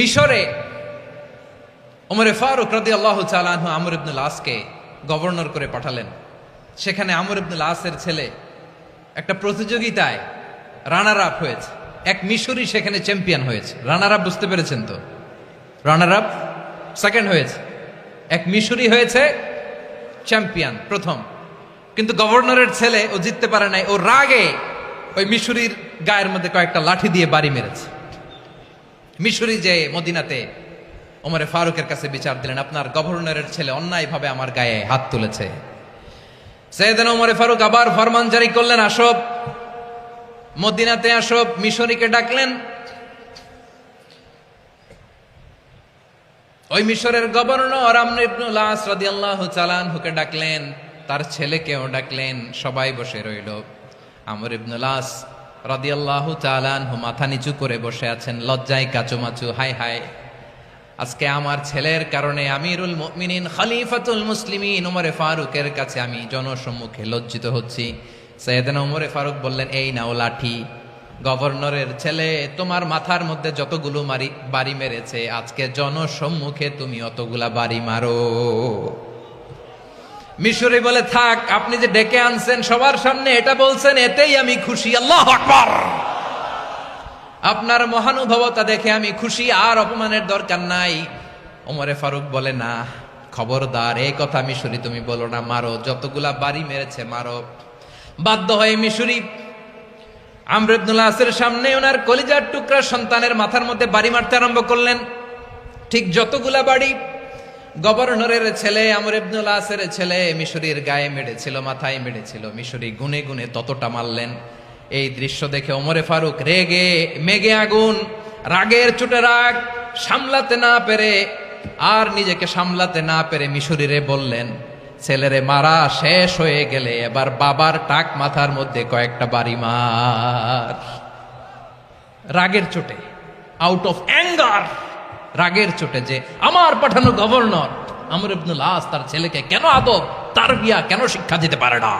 মিশরে ওমরে ফারুক রাদিয়াল্লাহু তাআলা আনহু আমর ইবনুল আসকে গভর্নর করে পাঠালেন। সেখানে আমর ইবনুল আসের ছেলে একটা প্রতিযোগিতায় রানার আপ হয়েছে। এক মিশরি সেখানে চ্যাম্পিয়ন হয়েছে। রানার আপ বুঝতে পেরেছেন তো? রানার আপ সেকেন্ড হয়েছে, এক মিশরি হয়েছে চ্যাম্পিয়ন প্রথম। কিন্তু গভর্নরের ছেলে ও জিততে পারে নাই। ও রাগে ওই মিশরির গায়ের মধ্যে কয়েকটা লাঠি দিয়ে বাড়ি মেরেছে। মিশরি যে মদিনাতে ওমরে ফারুকের কাছে বিচার দিলেন, আপনার গভর্নরের ছেলে অন্যায়ভাবে আমার গায়ে হাত তুলেছে। সাইয়েদনা ওমরে ফারুক আবার ফরমান জারি করলেন, আসো মদিনাতে আসো। মিশরীকে ডাকলেন। ওই মিশরের গভর্নর আমর ইবনুল আস রাদিয়াল্লাহু তাআলা আনহুকে ডাকলেন, তার ছেলেকেও ডাকলেন। সবাই বসে রইল। আমর ইবনুল আস রাদিয়াল্লাহু তাআলা আনহু মাথা নিচু করে বসে আছেন, লজ্জায় কাচুমাচু। হায় হায়, আজকে আমার ছেলের কারণে আমিরুল মুমিনিন খলিফাতুল মুসলিমিন ওমরে ফারুকের কাছে আমি জনসম্মুখে লজ্জিত হচ্ছি। সাইয়েদনা ওমরে ফারুক বললেন, এই নাও লাঠি। গভর্নরের ছেলে তোমার মাথার মধ্যে যতগুলো বাড়ি মেরেছে, আজকে জনসম্মুখে তুমি অতগুলা বাড়ি মারো। মিশরি বলে, থাক, আপনি যে ডেকে আনছেন সবার সামনে এটা বলছেন, এতেই আমি খুশি। আল্লাহু আকবার। আপনার মহানুভবতা দেখে আমি খুশি, আর অপমানের দরকার নাই। ওমরে ফারুক বলে, না, খবরদার, এই কথা মিশরি তুমি বলো না, মারো, যতগুলা বাড়ি মেরেছে মারো। বাধ্য হয়ে মিশরি আমর ইবনুল আসের সামনে ওনার কলিজার টুকরা সন্তানের মাথার মধ্যে বাড়ি মারতে আরম্ভ করলেন। ঠিক যতগুলা বাড়ি গভর্নরের ছেলে আমর ইবনুল আসের ছেলে মিশরির গায়ে মেরেছিল, মাথায় মেরেছিল, মিশরি গুনে গুনে ততটা মারলেন। এই দৃশ্য দেখে ওমরে ফারুক রেগে মেগে আগুন, রাগের চোটে রাগ সামলাতে না পেরে, আর নিজেকে সামলাতে না পেরে মিশরীরে বললেন, ছেলেরে মারা শেষ হয়ে গেলে এবার বাবার টাক মাথার মধ্যে কয়েকটা বাড়ি মার। রাগের চোটে, আউট অফ অ্যাঙ্গার, রাগের চোটে, যে আমার পাঠানো গভর্নর আমর ইবনুল আস তার ছেলেকে কেন আদব তারবিয়া কেন শিক্ষা দিতে পারে না।